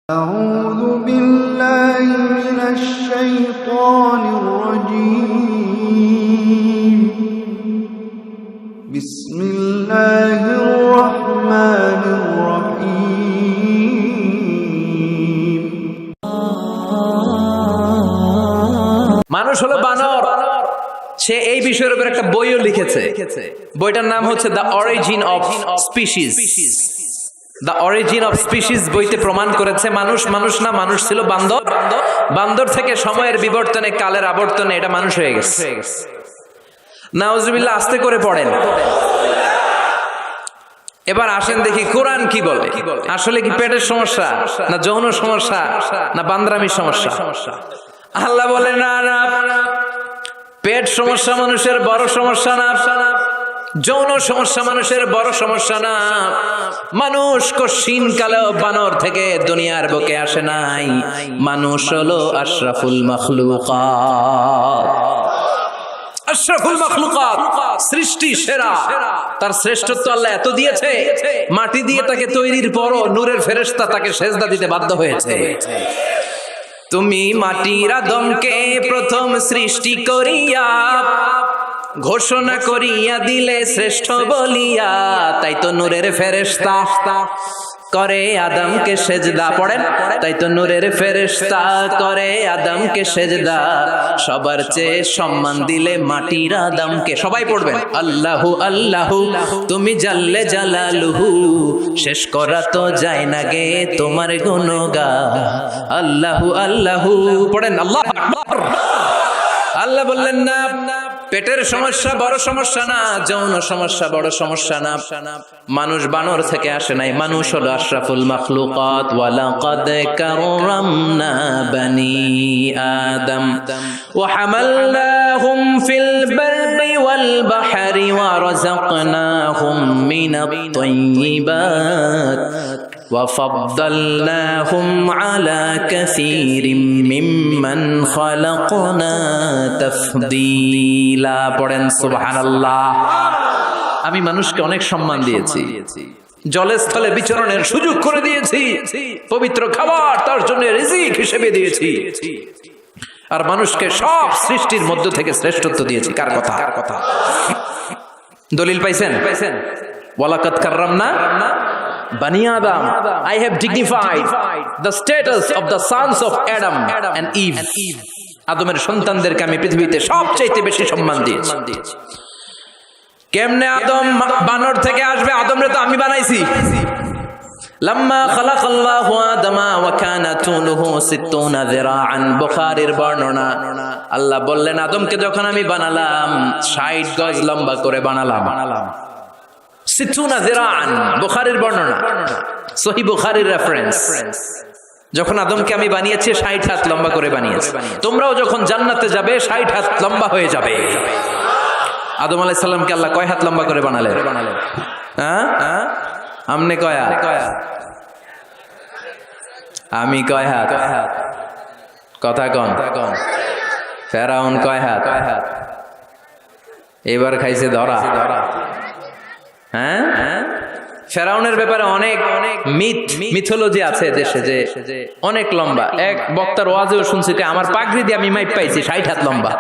أعوذ بالله من الشيطان الرجيم بسم الله الرحمن الرحيم মানুষ হলো বানর। সে এই বিষয়ের উপর একটা বইও লিখেছে। বইটার নাম হচ্ছে the origin of species. The origin of species বইতে প্রমাণ করেছে মানুষ না, মানুষ ছিল বান্দর। বান্দর থেকে সময়ের বিবর্তনে, কালের আবর্তনে এটা মানুষ হয়ে গেছে। নাউজুবিল্লাহ, আস্তে করে পড়েন। এবার আসেন দেখি কোরআন কি বলে। আসলে কি পেটের সমস্যা, না যৌন সমস্যা, না বান্দরামির সমস্যা? আল্লাহ বলে না, পেট সমস্যা মানুষের বড় সমস্যা না, যৌন সমস্যা মানুষের বড় সমস্যা না। মানুষ কশিন কালেও বানর থেকে দুনিয়ার বুকে আসে নাই। মানুষ হলো আশরাফুল মাখলুকাত। আশরাফুল মাখলুকাত, সৃষ্টি সেরা। তার শ্রেষ্ঠত্ব আল্লাহ এত দিয়েছে, মাটি দিয়ে তাকে তৈরির পরও নূরের ফেরেশতা তাকে সেজদা দিতে বাধ্য হয়েছে। তুমি মাটির আদমকে প্রথম সৃষ্টি করিয়া ঘোষণা করিয়া দিলে শ্রেষ্ঠ বলিয়া, তাই তো নূরের ফেরেশতা করে আদমকে সেজদা। পড়েন, তাই তো নূরের ফেরেশতা করে আদমকে সেজদা। সবার চেয়ে সম্মান দিলে মাটির আদমকে। সবাই পড়বেন, আল্লাহু আল্লাহু তুমি জাল্লে জালালুহু, শেষ করা তো যায় না গে তোমার গুণগান। আল্লাহু আল্লাহু পড়েন, আল্লাহু আকবার। আল্লাহ বললেন না, পেটের সমস্যা বড় সমস্যা না, যৌন সমস্যা বড় সমস্যা না। মানুষ বানর থেকে আসে নাই, মানুষ হলো আশরাফুল মাখলুকাত। ওয়ালাকাদ কাররামনা বানি আদম ওয়া হামালনাহুম ফিল বাররি ওয়াল বাহরি ওয়া রাযাকনাহুম মিনাত তাইয়্যিবাত وَفَضَّلْنَاهُمْ عَلَى كَثِيرٍ مِّمَّنْ خَلَقْنَا تَفْضِيلًا পড়েন সুবহানাল্লাহ। আমি মানুষকে অনেক সম্মান দিয়েছি, জলে স্থলে বিচরণের সুযোগ করে দিয়েছি, পবিত্র খাবার তার জন্য রিজিক হিসেবে দিয়েছি, আর মানুষকে সব সৃষ্টির মধ্য থেকে শ্রেষ্ঠত্ব দিয়েছি। কার কথা? দলিল পাইছেন? ওয়ালাকাদ কাররামনা Bani Adam, I have dignified the status of the sons of Adam and Eve. আদমের সন্তানদেরকে আমি পৃথিবীতে সবচেয়ে বেশি সম্মান দিয়েছি। কেমনে আদম বানর থেকে আসবে? আদমরে তো আমি বানাইছি। লাম্মা খালাকাল্লাহু আদামা ওয়া কানা তুলুহু 60 যিরাআন, বুখারীর বর্ণনা। আল্লাহ বললেন, আদমকে যখন আমি বানালাম 60 গজ লম্বা করে বানালাম। 60 যিরাআন, বুখারীর বর্ণনা, সহিহ বুখারীর রেফারেন্স। যখন আদমকে আমি বানিয়েছি 60 হাত লম্বা করে বানিয়েছি। তোমরাও যখন জান্নাতে যাবে 60 হাত লম্বা হয়ে যাবে। আদম আলাইহিস সালামকে আল্লাহ কয় হাত লম্বা করে বানালেন? হ্যাঁ, আমনে কয় হাত? আমি কয় হাত? কথা কন। ফেরাউন কয় হাত? এবার খাইছে ধরা। হ্যাঁ, ফেরাউনের ব্যাপারে অনেক মিথোলজি আছে দেশে, যে অনেক লম্বা। এক বক্তার ওয়াজেও শুনছি যে আমার পাগড়ি দিয়ে আমি মাইপ পাইছি 60 হাত লম্বা।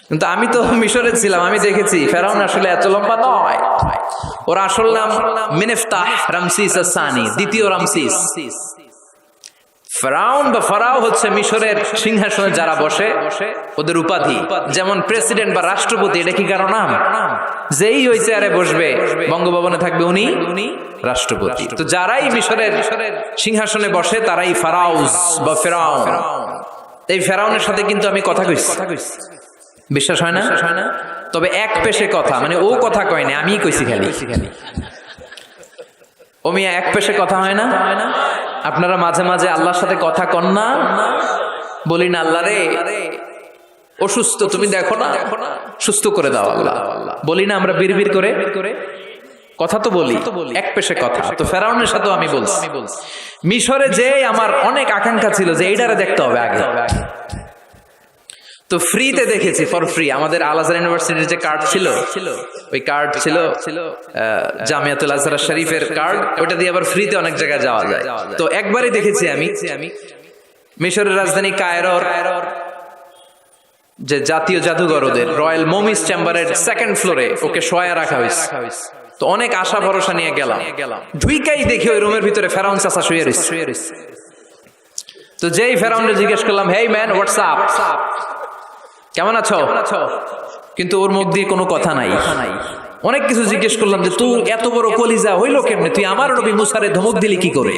কিন্তু আমি তো মিশরে ছিলাম, আমি দেখেছি ফেরাউন আসলে এত লম্বা নয়। ওর আসল নাম মিনেফতাহ রামসিস আস-সানি, দ্বিতীয় রামসিস। ফেরাউন বা ফারাও হচ্ছে মিশরের সিংহাসনে যারা বসে ওদের উপাধি। যেমন প্রেসিডেন্ট বা রাষ্ট্রপতি, এটা কি কারো নাম? যেই ওই চেয়ারে বসবে, বঙ্গভবনে থাকবে উনি রাষ্ট্রপতি। তো যারাই মিশরের সিংহাসনে বসে তারাই ফারাউস বা ফেরাউন। এই ফেরাউনের সাথে কিন্তু আমি কথা কইছি, বিশ্বাস হয় না? তবে এক পেশে কথা, মানে ও কথা কয় না, আমিই কইছি খালি। ও মিয়া, এক পেশে কথা হয় না? আপনারা মাঝে মাঝে আল্লাহর সাথে কথা কন না? বলি না, আল্লাহ রে অসুস্থ, তুমি দেখো না, সুস্থ করে দাও আল্লাহ। বলি না আমরা বিড়বিড় করে? কথা তো বলি, এক পেশে কথা। তো ফেরাউনের সাথেও আমি বলছি। মিশরে যে আমার অনেক আকাঙ্ক্ষা ছিল যে এইটারে দেখতে হবে আগে। তো ফ্রিতে দেখেছি, ফর ফ্রি। আমাদের আল আজহার ইউনিভার্সিটির যে কার্ড ছিল, ওই কার্ড ছিল জামিয়াতুল আজহার শরীফের কার্ড, ওটা দিয়ে আবার ফ্রিতে অনেক জায়গায় যাওয়া যায়। তো একবারই দেখেছি আমি মিশরের রাজধানী কায়রোর যে জাতীয় জাদুঘর, ওদের রয়্যাল মমিস চেম্বারের সেকেন্ড ফ্লোরে ওকে শোয়া রাখা হয়েছে। তো অনেক আশা ভরসা নিয়ে গেলাম, ঢুইকাই দেখি ওই রুমের ভিতরে ফেরাউন চাচা শুয়ে রয়েছে। তো যেই ফেরাউনকে জিজ্ঞেস করলাম, হেই ম্যান, হোয়াটস আপ, কেমন আছো, কিন্তু ওর মুখ দিয়ে কোনো কথা নাই। অনেক কিছু জিজ্ঞেস করলাম যে তুই এত বড় কলিজা হইলো কেমনে, তুই আমার নবী মুসারে ধমক দিলি কি করে?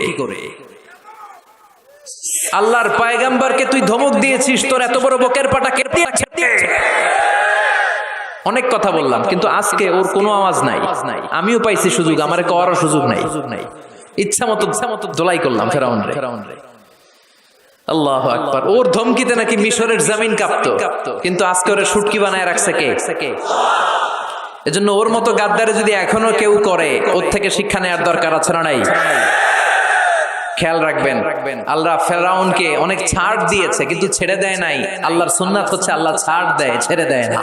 আল্লাহর পয়গম্বরকে তুই ধমক দিয়েছিস, তোর এত বড় বকের পাটা কে দিয়েছে? অনেক কথা বললাম, কিন্তু আজকে ওর কোনো আওয়াজ নাই। আমিও পাইছি সুযোগ, আমার করার সুযোগ নাই। ইচ্ছা মতো দোলাই করলাম ফেরাউন রে। আল্লাহু আকবার। ওর ধমকিতে নাকি মিশরের জমিন কাঁপতো, কিন্তু আজকে ওরা শুটকি বানায় রাখছে কে? এজন্য ওর মতো গাদ্দারে যদি এখনো কেউ করে, ওর থেকে শিক্ষা নেওয়ার দরকার আছে না নাই? খেয়াল রাখবেন, আল্লাহ ফেরাউনকে অনেক ছাড় দিয়েছে, কিন্তু ছেড়ে দেয় নাই। আল্লাহর সুন্নাত হচ্ছে আল্লাহ ছাড় দেয়, ছেড়ে দেয় না।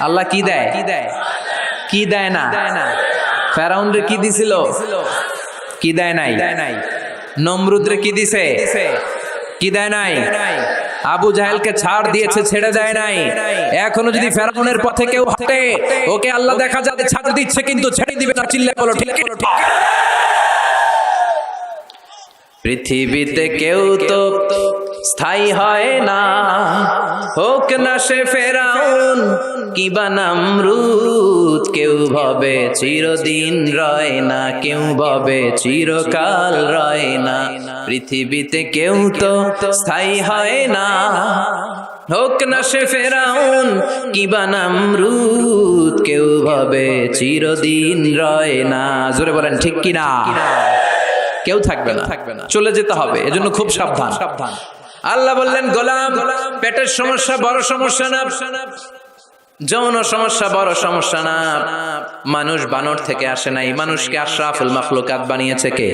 আল্লাহ কি দেয়, কি দেয় না? ফেরাউন রে কি দিছিল? কি দেয় নাই? নমরুদ রে কি দিছে? কি দেয় নাই? আবু জাহেলকে ছাড় দিয়েছে, ছেড়ে দেয় নাই। এখনো যদি ফেরাউনের পথে কেউ হাঁটে, ওকে আল্লাহ দেখা যাবে ছাড় দিচ্ছে, কিন্তু ছেড়ে দিবে না। চিল্লায় বলো ঠিক। পৃথিবীতে কেউ তো স্থায়ী হয় না, হোক না সে ফেরাউন কিবা নমরুদ। কেউ ভাবে চিরদিন রয় না, কেউ ভাবে চিরকাল রয় না। পৃথিবীতে কেউ তো স্থায়ী হয় না, হোক না সে ফেরাউন কিবা নমরুদ। কেউ ভাবে চিরদিন রয় না। জোরে বলেন ঠিক কিনা? কেউ থাকবে না, চলে যেতে হবে। এজন্য খুব সাবধান। আল্লাহ বললেন, গোলাম, পেটের সমস্যা বড় সমস্যা না, যৌন সমস্যা বড় সমস্যা না। মানুষ বানর থেকে আসে নাই, মানুষকে আশরাফুল মাখলুকাত বানিয়েছে কে?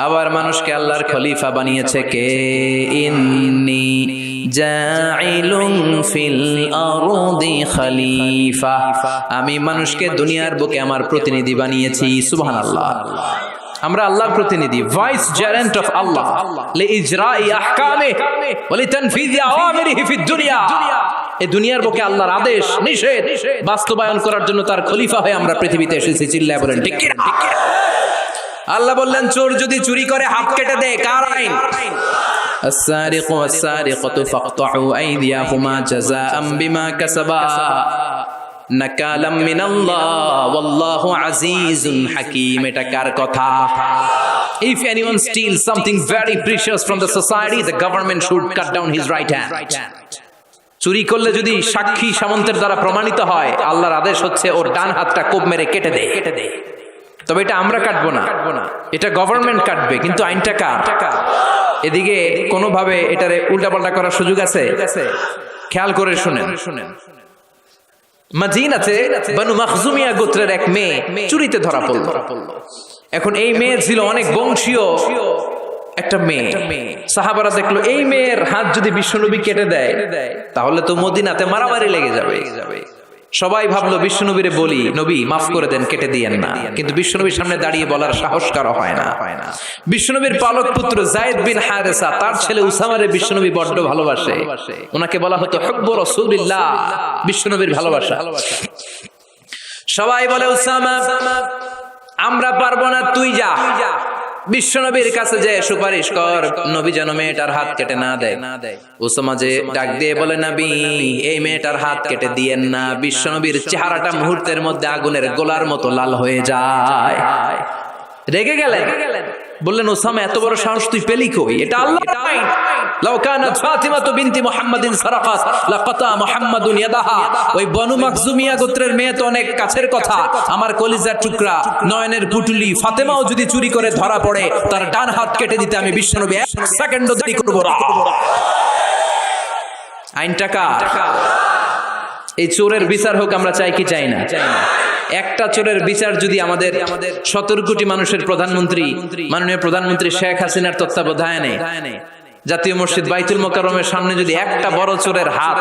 আবার মানুষকে আল্লাহর খলিফা বানিয়েছে কে? ইন্নী জাইলুন ফিল আরদি খলিফা। আমি মানুষকে দুনিয়ার বুকে আমার প্রতিনিধি বানিয়েছি। সুবহানাল্লাহ। আমরা আল্লাহর প্রতিনিধি, ভাইস জেরেন্ট অফ আল্লাহ, লিইজরাই আহকামিহি ওয়া লিতানফিজি আওয়ামিরিহি ফিদ দুনিয়া। এই দুনিয়ার বুকে আল্লাহর আদেশ নিষেধ বাস্তবায়ন করার জন্য তার খলিফা হয়ে আমরা পৃথিবীতে এসেছি। চিল্লায় বলেন ঠিক কি না? আল্লাহ বললেন, চোর যদি চুরি করে হাত কেটে দেয়, কার আইন? আস-সারিকু ওয়াস-সারিকাতু ফাকতাউ আইদিয়াহুমা জাযাআম বিমা কাসাবা নাকালাম মিনাল্লাহ ওয়াল্লাহু আজিজুন হাকীম। এটা কার কথা? If anyone steals something very precious from the society, the government should cut down his right hand. চুরি করলে যদি সাক্ষী সামন্তের দ্বারা প্রমাণিত হয়, আল্লাহর আদেশ হচ্ছে ওর ডান হাতটা কোপ মেরে কেটে দে। তবে এটা আমরা কাটবো না, এটা গভর্নমেন্ট কাটবে, কিন্তু আইনটা কার? এদিকে কোনোভাবে এটারে উল্টাপাল্টা করার সুযোগ আছে? খেয়াল করে শুনেন। মদিনাতে বনু মখজুমিয়া গোত্রের এক মেয়ে চুরিতে ধরা পড়ল। এখন এই মেয়ে ছিল অনেক বংশীয় একটা মেয়ে। সাহাবারা দেখলো এই মেয়ের হাত যদি বিশ্বনবী কেটে দেয়, তাহলে তো মদিনাতে মারামারি লেগে যাবে। সবাই ভাবলো বিশ্বনবীরে বলি, নবী মাফ করে দেন, কেটে দিয়েন না। কিন্তু বিশ্বনবীর সামনে দাঁড়িয়ে বলার সাহস কারো হয় না। বিশ্বনবীর পালক পুত্র যায়েদ বিন হারেসা, তার ছেলে উসামারে বিশ্বনবী বড্ড ভালোবাসে। ওনাকে বলা হতো হুব্বু রাসূলিল্লাহ, বিশ্বনবীর ভালোবাসা। সবাই বলে, উসামা আমরা পারবো না, তুই যা বিশ্বনবীর কাছে যে সুপারিশ কর, নবী যেন মেয়েটার হাত কেটে না দেয়। উসামা যে ডাক দিয়ে বলে, নবী এই মেয়েটার হাত কেটে দিয়েন না। বিশ্বনবীর চেহারাটা মুহূর্তের মধ্যে আগুনের গোলার মতো লাল হয়ে যায়। রেগে গেলেন, বললেন, ওসামা এত বড় সাহস তুই পেলি কই? এটা আল্লাহর আইন। লাউ কানাত ফাতিমাতু বিনতি মুহাম্মাদিন সারাকাত লাকাতা মুহাম্মাদুন ইয়াদাহা। ওই বনু মাখজুমিয়া গোত্রের মেয়ে তো অনেক কাছের কথা, আমার কলিজার টুকরা, নয়নের পুটুলি ফাতেমাও যদি চুরি করে ধরা পড়ে, তার ডান হাত কেটে দিতে আমি বিশ্বনবী এক সেকেন্ডও দেরি করব না। আইনটা কার? এই চোরের বিচার হোক আমরা চাই কি চাই না? একটা চোরের বিচার যদি আমাদের 17 কোটি মানুষের প্রধানমন্ত্রী, মাননীয় প্রধানমন্ত্রী শেখ হাসিনার তত্ত্বাবধানে জাতীয় মসজিদ বাইতুল মোকাররমের সামনে যদি একটা বড় চোরের হাত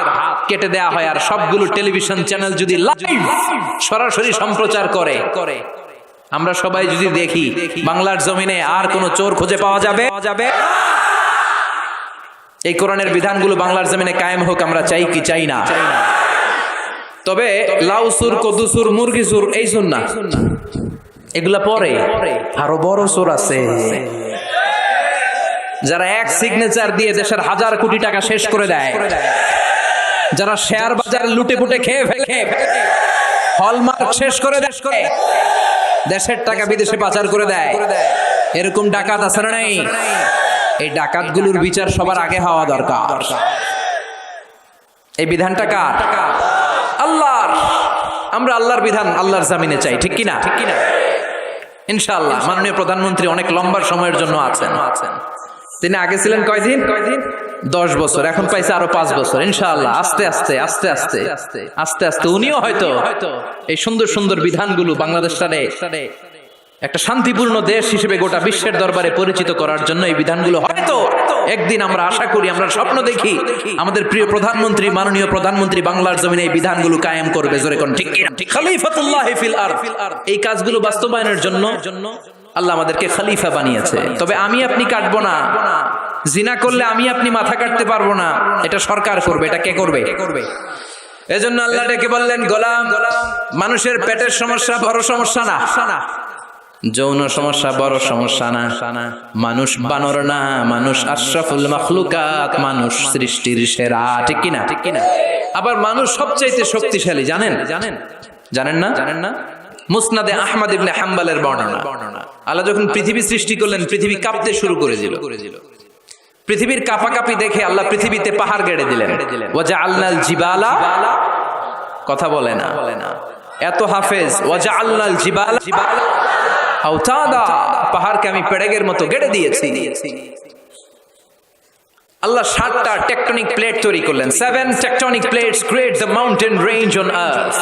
কেটে দেয়া হয় আর সবগুলো টেলিভিশন চ্যানেল যদি লাইভ সরাসরি সম্প্রচার করে, আমরা সবাই যদি দেখি বাংলার জমিনে আর কোন চোর খুঁজে পাওয়া যাবে? এই কোরআনের বিধানগুলো বাংলার জমিনে কায়েম হোক, আমরা চাই কি চাই না? তবে লাউ সুর, কদু সুর, মুরগি সুর এই সুর না, এগুলা পরে আরো বড় সুর আছে, যারা এক সিগনেচার দিয়ে দেশের হাজার কোটি টাকা শেষ করে দেয়, যারা শেয়ার বাজার লুটে পুটে খেয়ে ফেলে, হলমার্ক শেষ করে দেশের টাকা বিদেশে পাচার করে দেয়, এরকম ডাকাত আছে না নাই? এই ডাকাতগুলোর বিচার সবার আগে হওয়া দরকার। এই বিধানটা কার? আল্লাহর। আমরা আল্লাহর বিধান আল্লাহর জামিনে চাই, ঠিক কিনা? ইনশাআল্লাহ। মাননীয় প্রধানমন্ত্রী অনেক লম্বা সময়ের জন্য আছেন। তিনি আগে ছিলেন কয়দিন? 10 বছর, এখন পাইছে আরো 5 বছর। ইনশাআল্লাহ আস্তে আস্তে আস্তে আস্তে আস্তে আস্তে উনিও হয়তো এই সুন্দর সুন্দর বিধানগুলো বাংলাদেশটারে একটা শান্তিপূর্ণ দেশ হিসেবে গোটা বিশ্বের দরবারে পরিচিত করার জন্য এই বিধানগুলো হয়তো একদিন, আমরা আশা করি, আমরা স্বপ্ন দেখি, আমাদের প্রিয় প্রধানমন্ত্রী, মাননীয় প্রধানমন্ত্রী বাংলার জমিনে এই বিধানগুলো কায়েম করবে। জোরে কোন ঠিক কিনা? খলিফাতুল্লাহ ফিল আরদ। এই কাজগুলো বাস্তবায়নের জন্য আল্লাহ আমাদেরকে খলিফা বানিয়েছে। তবে আমি আপনি কাটবো না, জিনা করলে আমি আপনি মাথা কাটতে পারবো না, এটা সরকার করবে। এটা কে করবে? এজন্য আল্লাহ ডেকে বললেন, গোলাম, মানুষের পেটের সমস্যা বড় সমস্যা না, যৌন সমস্যা বড় সমস্যা না, মানুষ বানর না, মানুষ আশরাফুল মাখলুকাত, মানুষ সৃষ্টির সেরা, ঠিক কিনা? আবার মানুষ সবচাইতে শক্তিশালী, জানেন না? মুসনাদে আহমদ ইবনে হাম্বলের বর্ণনা, আল্লাহ যখন পৃথিবী সৃষ্টি করলেন, পৃথিবী কাঁপতে শুরু করেছিল। পৃথিবীর কাঁপাকাঁপি দেখে আল্লাহ পৃথিবীতে পাহাড় গেড়ে দিলেন। ওয়াজআলনাল জিবালা, কথা বলে না, এত হাফেজ। ওয়াজআলনাল জিবালা আওতাদা, পাহাড়কে আমি পেড়েগের মতো গেড়ে দিয়েছি। আল্লাহ 7টা টেকটনিক প্লেট তৈরি করলেন। 7 tectonic plates create the mountain range on earth.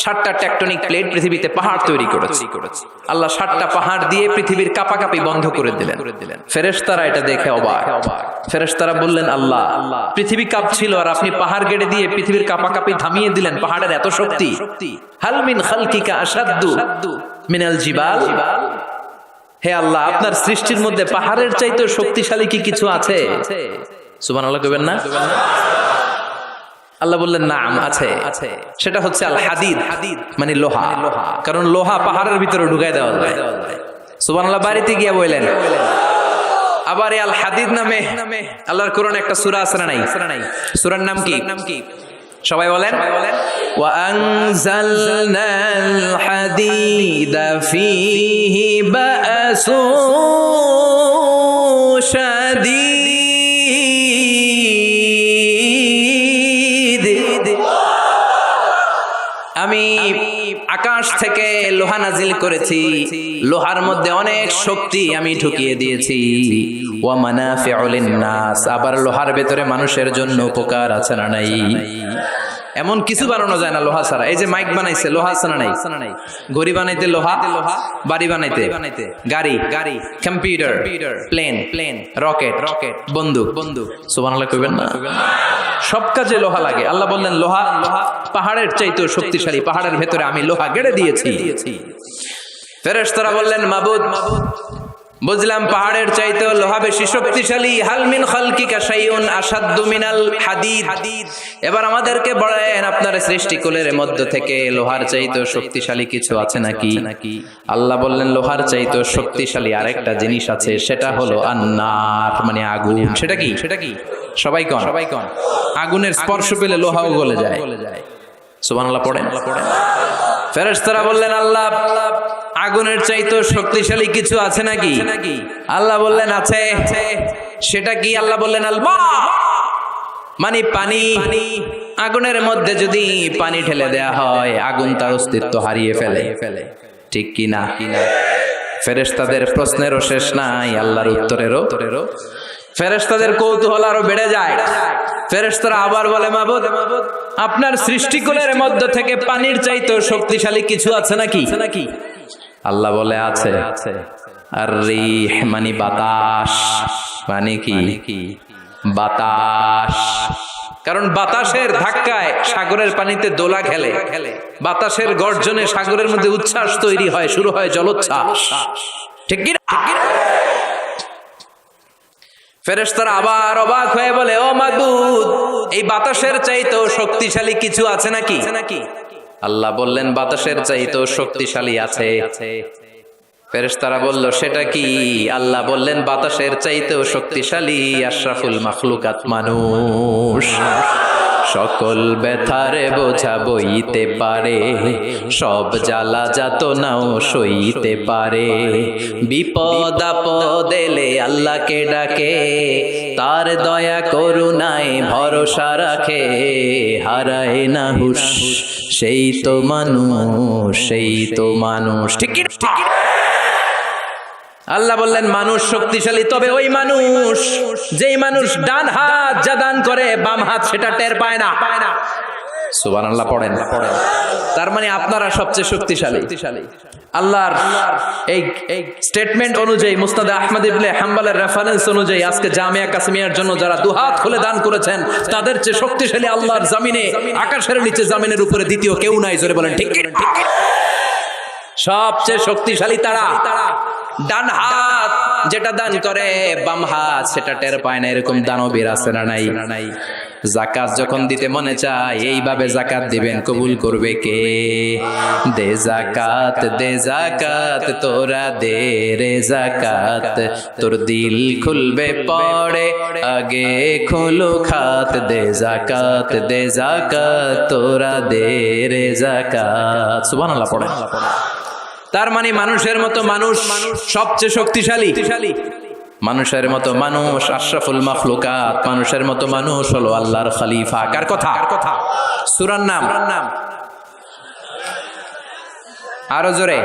7টা টেকটনিক প্লেট পৃথিবীতে পাহাড় তৈরি করেছে। আল্লাহ 7টা পাহাড় দিয়ে পৃথিবীর কাঁপাকাঁপি বন্ধ করে দিলেন। ফেরেশতারা এটা দেখে অবাক। ফেরেশতারা বললেন, আল্লাহ, পৃথিবী কাঁপছিল আর আপনি পাহাড় গেড়ে দিয়ে পৃথিবীর কাঁপাকাঁপি থামিয়ে দিলেন। পাহাড়ের এত শক্তি। হাল মিন খালকিকা আশাদ্দু মিনাল জিবাল। হে আল্লাহ, আপনার সৃষ্টির মধ্যে পাহাড়ের চাইতে শক্তিশালী কি কিছু আছে? সুবহানাল্লাহ কইবেন না? আল্লাহ বললেন, নাম আছে। সেটা হচ্ছে আল হাদিদ, মানে লোহা। কারণ লোহা পাহাড়ের ভিতরে ঢুকায় দেওয়া যায়। সুবহানাল্লাহ। বাড়িতে গিয়ে বললেন। আবার এই আল হাদিদ নামে আল্লাহর কোরআনে একটা সূরা আছে না নাই? সূরার নাম কি? সবাই বলেন। ওয়া আনজালনাল হাদিদা ফীহি বা'সুন শাদীদ। আমি আকাশ থেকে লোহা নাজিল করেছি, লোহার মধ্যে অনেক শক্তি আমি ঢুকিয়ে দিয়েছি। ওয়া মানাফিউ লিন-নাস, আবার লোহার ভেতরে মানুষের জন্য উপকার আছে না নাই? এমন কিছু বানানো যায় না লোহা ছাড়া। এই যে মাইক বানাইছে, লোহা আছে না নাই? ঘড়ি বানাইতে লোহা, বাড়ি বানাইতে গাড়ি, কম্পিউটার, প্লেন, রকেট, বন্দুক। সুবহানাল্লাহ কইবেন না? সব কাজে লোহা লাগে। আল্লাহ বললেন, লোহা পাহাড়ের চাইতেও শক্তিশালী, পাহাড়ের ভেতরে আমি লোহা গেড়ে দিয়েছি। ফেরেশতারা বললেন, মাবুদ, বুঝলাম পাহাড়ের চাইতেও লোহা বেশি শক্তিশালী। হাল মিন খালকিকা শাইউন আশাদ্দু মিনাল হাদিদ। এবার আমাদেরকে বলেন, আপনার সৃষ্টিকুলের মধ্য থেকে লোহার চাইতেও শক্তিশালী কিছু আছে নাকি? আল্লাহ বললেন, লোহার চাইতেও শক্তিশালী আরেকটা জিনিস আছে, সেটা হলো আন্নার, মানে আগুন। সেটা কি? সবাই কন। আগুনের স্পর্শ পেলে লোহাও গলে যায়। সুবহানাল্লাহ পড়েন। ফেরেশতারা বললেন, আল্লাহ, আগুনের চাইতেও শক্তিশালী কিছু আছে নাকি? আল্লাহ বললেন, আছে। সেটা কি? আল্লাহ বললেন, আল মা, মানে পানি। আগুনের মধ্যে যদি পানি ঢেলে দেয়া হয়, আগুন তার অস্তিত্ব হারিয়ে ফেলে, ঠিক কি না? ফেরেশতাদের প্রশ্নেরও শেষ নাই, আল্লাহর উত্তরেরও। ফেরেশতাদের কৌতূহল আরো বেড়ে যায়। ফেরেশতারা আবার বলে, মাবুদ, আপনার সৃষ্টিকুলের মধ্য থেকে পানির চাইতেও শক্তিশালী কিছু আছে নাকি? আল্লাহ বলে, আছে। আর রিহ, মানে বাতাস। মানে কি? বাতাস। কারণ বাতাসের ধাক্কায় সাগরের পানিতে দোলা খেলে, বাতাসের গর্জনে সাগরের মধ্যে উচ্ছ্বাস তৈরি হয়, শুরু হয় জলোচ্ছ্বাস। ঠিক কি না? ফেরেশতারা আবার অবাক হয়ে বলে, ও মাবুদ, এই বাতাসের চাইতেও শক্তিশালী কিছু আছে নাকি? আল্লাহ বললেন, বাতাসের চাইতেও শক্তিশালী আছে। ফেরেশতারা বলল, সেটা কি? আল্লাহ বললেন, বাতাসের চাইতেও শক্তিশালী আশরাফুল মাখলুকাত মানুষ। সকল ব্যথারে বোঝা বইতে পারে, সব জ্বালা যাতনাও সইতে পারে। বিপদ আপদ এলে আল্লাহকে ডাকে, তার দয়া করুণায় ভরসা রাখে। হারায় না হুশ, সেই তো মানুষ, সেই তো মানুষ। ঠিক কি? আল্লাহ বললেন, মানুষ শক্তিশালী, তবে ওই মানুষ, যেই মানুষ ডান হাত যা দান করে বাম হাত সেটা টের পায় না। সুবহানাল্লাহ পড়েন। তার মানে আপনারা সবচেয়ে শক্তিশালী। আল্লাহর এই স্টেটমেন্ট অনুযায়ী, মুসনাদ আহমদ ইবনে হাম্বলের রেফারেন্স অনুযায়ী, আজকে জামিয়া কাসিমিয়ার জন্য যারা দুহাত খুলে দান করেছেন, তাদের চেয়ে শক্তিশালী আল্লাহর জমিনে, আকাশের নিচে জমিনের উপরে দ্বিতীয় কেউ নাই। জোরে বলেন ঠিক। সবচেয়ে শক্তিশালী তারা। ডান হাত যেটা দান করে বাম হাত সেটা টের পায় না, এরকম দানবীর আছে না নাই? যাকাত যখন দিতে মনে চায়, এইভাবে যাকাত দিবেন, কবুল করবে কে? দে যাকাত, দে যাকাত, তোরা দে রে যাকাত, তোর দিল খুলবে পড়ে আগে খোলো খাত। দে যাকাত, দে যাকাত, তোরা দে রে যাকাত। সুবহানাল্লাহ পড়েন। তার মানে মানুষের মতো মানুষ সবচেয়ে শক্তিশালী। মানুষের মতো মানুষ আশরাফুল মাখলুকাত। মানুষের মতো মানুষ হলো আল্লাহর খলিফা। কার কথা? সূরার নাম আরো জোরে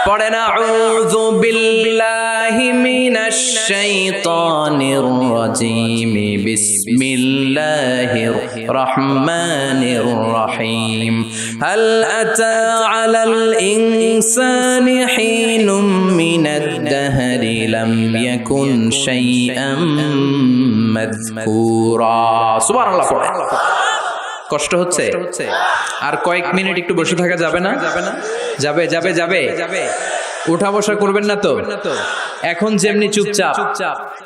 পড়েন। আউযু বিল্লাহি মিনাশ শাইতানির রাজীম। বিসমিল্লাহির রহমানির রহিম। হাল আতা আলাল ইনসানি হিনুম মিনাদ দাহরি লাম ইয়াকুন শাইআম মাযকুরা। সুবহানাল্লাহ। কষ্ট হচ্ছে? আর কয়েক মিনিট একটু বসে থাকা যাবে না? যাবে যাবে যাবে। উঠা বসা করবেন না তো? এখন যেমনি চুপচাপ,